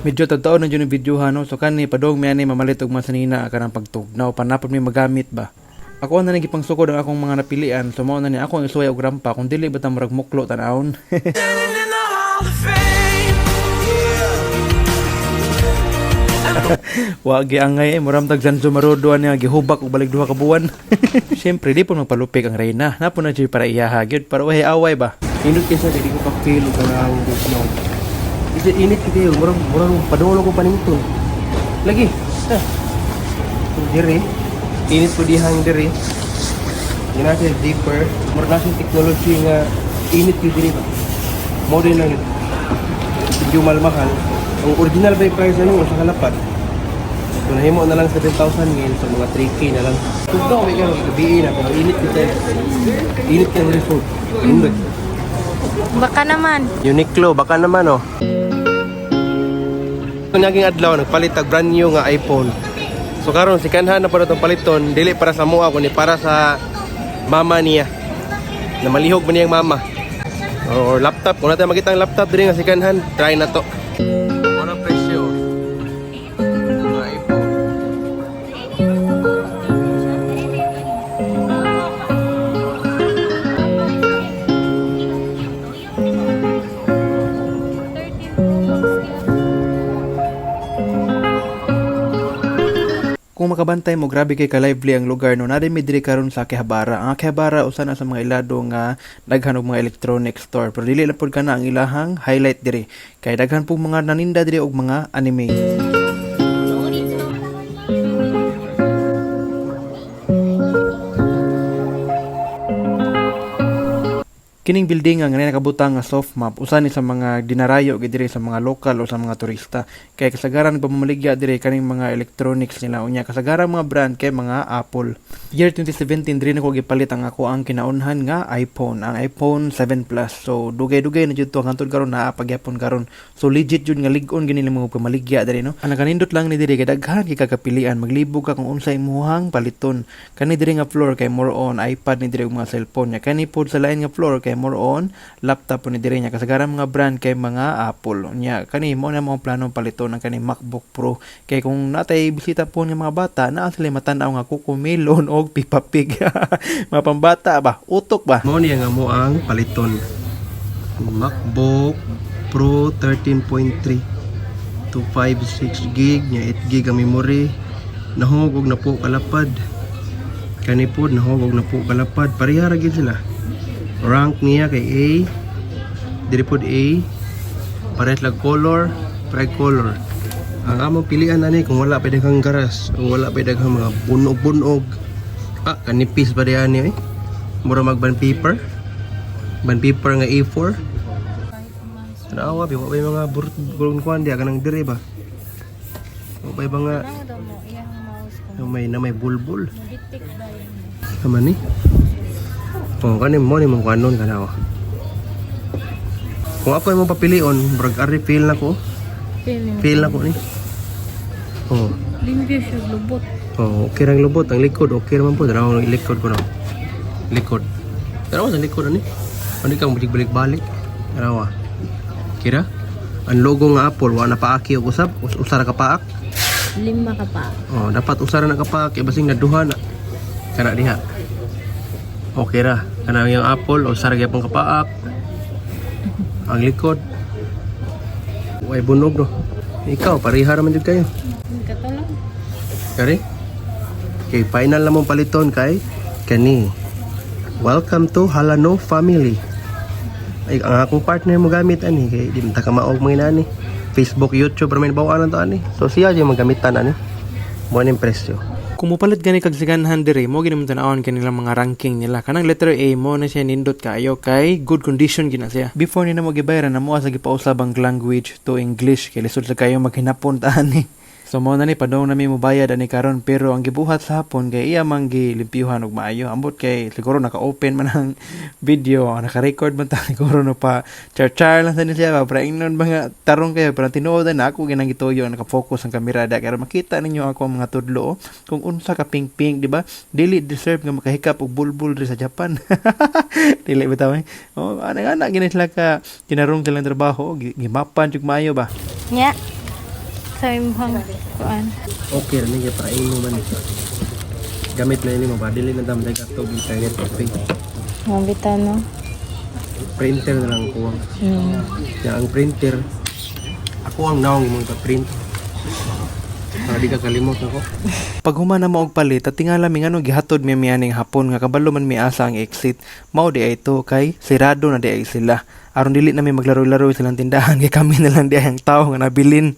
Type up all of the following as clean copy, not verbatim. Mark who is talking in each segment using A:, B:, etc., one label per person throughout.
A: Medyo totoo na dyan yung videohan, no? So kani padong may ani mamalit og masanina ka ng pagtugnaw panapod may magamit ba. Ako na nagipang sukod ang akong mga napilian, so mao na ni ako ang isuway og rampa kung dili bata murag muklo tan-awon. Wagi angay muram tag Sanzo Marodo niya gihubak og balik duha ka buwan. Syempre di po magpalupik ang reyna. Napo na jud para iyaha gyud para wahay away ba.
B: Init kaysa di ko pa-feel ka na ang snow. Kasi init kayo, murang padolo ko panington. Lagi. Dire. Init ko dihang dire. Yan natin deeper. Murang natin technology nga init ko dire ba. Modern lang yun. Medyo malmahal. Ang original by price na yun, sa kalapat. So nahimo na lang 7,000 ngayon, so mga 3K na lang. Tugnaw, may gano'n, gabiin na. Pero init kita. Init ka na rin food. Init.
C: Baka naman.
B: Uniqlo, baka naman oh. Ang naging adlaw, nagpalit ang brand new nga iPhone. So karon si kanhan na para itong paliton, dili para sa mua, kundi para sa mama niya. Na malihog ba niyang mama. Or laptop, kung natin makita ang laptop, dili nga si kanhan, try na to. Ano ang presyo? Nga iPhone.
A: Kung makabantay mo, grabe kay ka-lively ang lugar no. Nari mi diri karon sa Akihabara. Ang Akihabara usa na sa mga ilado nga daghan og mga electronic store. Pero dili lang pud kana ang ilahang highlight diri. Kay daghan pong mga naninda diri og mga anime. Kining building nga nakabutang nga soft map usa ni sa mga dinarayo gid diri sa mga lokal o sa mga turista. Kay kasagaran pamamaligya diri kaning mga electronics nila unya kasagaran mga brand kay mga Apple. Year 2017 diri nako gipalit ang ako ang kinaunhan nga iPhone, ang iPhone 7 Plus. So dugay-dugay na jud to hangtod karon naa pagyapon karon. So legit jud nga lig-on gini mo pamaligya diri no. Ang kanindot lang ni diri kay daghan kay kakapilian maglibog ka kung unsay imong paliton. Kani diri nga floor kay more on iPad ni diri og mga cellphone nya. Kani pod sa lain nga floor kay more on laptop ni diri nya kasagaran mga brand kay mga Apple nya kani mo na mo plano paliton ang kani MacBook Pro kay kung natay bisita po nga mga bata naa sila matan-aw nga kukumelon og Peppa Pig mga pambata ba utok ba
B: Mo niya nga mo ang paliton. MacBook Pro 13.3 256 gig nya 8 gig ang memory nahugog na po kalapad kanipod nahugog na po kalapad pareha ra gid sila rank niya kay A diri pod A pares lag color color ang among pilian ani kung wala pa daghang garas o wala pa daghang mga bunog kanipis ba diyan ni mura mag band paper nga A4 tanawa bi wa bay mga burong kwan dia kanang dire ba wa bay mga may bulbul naman ni kanin mo ni mong kanon ka na kung ako yung papilion brag ari feel na ko ni
C: Limpyo siya, lubot.
B: Okay rang lubot ang likod okay naman po tanaw ang likod ko na likod tanaw sa likod ani hindi kang balik tanaw kira ang logo nga Apple wa na paaki og usab usara ka paak
C: 5 ka pa.
B: dapat usara na ka paak kay basing naduha na kana diha okay ra kanang yung Apple o sarag yapong kapaak ang likod way bunog no ikaw pareha naman jud kayo
C: Katulong.
B: kari okay final na mong paliton kay kani welcome to Halano family ay ang akong partner mo gamit ani kay di man ta ka maog mga inani Facebook, YouTube, ramen bawaan to ani so siya di magamitan ani mo ning presyo.
A: kung mupalit gani kag siganhan diri mo gini mo tan-awon kanilang mga ranking nila kanang letter A mo na siya nindot kayo kay good condition gina siya before ni na mo gibayaran na mo sa gipausab ang language to English kay lisod sa kayo maghinapon ta ani. So mo na ni padong nami mo bayad ani karon pero ang gibuhat sa hapon kay iya man gilimpyuhan og maayo ambot kay siguro naka-open man ang video naka-record man ta siguro no pa char lang sa niya para ingnon mga tarong kayo pero tinuod na ako ginang gituyo naka-focus ang kamera da kay makita ninyo ako ang mga tudlo kung unsa ka ping-ping di ba dili deserve nga makahikap og bulbul ri sa Japan dili bitaw ana gini sila ka kinarong silang trabaho gimapan jud maayo ba
C: Nya. sa imong kuan.
B: Okay, rin yung parain mo man. Gamit na yun mo, badili na dam dagat to, internet, okay.
C: Mga bitaw no.
B: Printer na lang kuwang. Ya, ang printer, ako ang naong imong ka-print. Para di ka kalimot ako.
A: Pag humana mo og palit at tingala mi ngano gihatod mi mianing hapon nga kabalo man mi asa ang exit. Mao di ay ito kay sirado na di ay sila. Aron dili na mi maglaro-laro silang tindahan kay kami na lang di ay ang tao nga nabilin.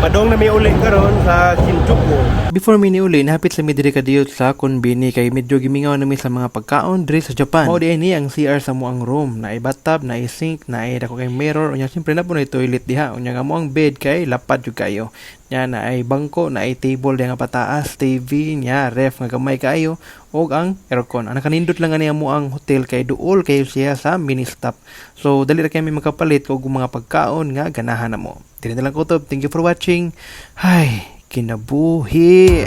B: Padong na may uli karon sa Shinjuku.
A: Before mi niuli, nahapit sa mi diri kadiyot sa konbini kay medyo gimingaw na mi sa mga pagkaon diri sa Japan. Mao di ay ni ang CR sa moang room, na bathtub, na sink, na dako kay mirror, unya siyempre na po na toilet diha. Unya nga mo ang bed kay lapad jud kayo. Nya na ay bangko, na ay table diha nga pataas, TV nya, ref nga gamay kayo ug ang aircon. Ang kanindot lang ani mo ang hotel kay duol kayo siya sa mini stop. So dali ra kay mi makapalit og mga pagkaon nga ganahan na mo. Dili na lang kutob. Thank you for watching. Hay, kinabuhi.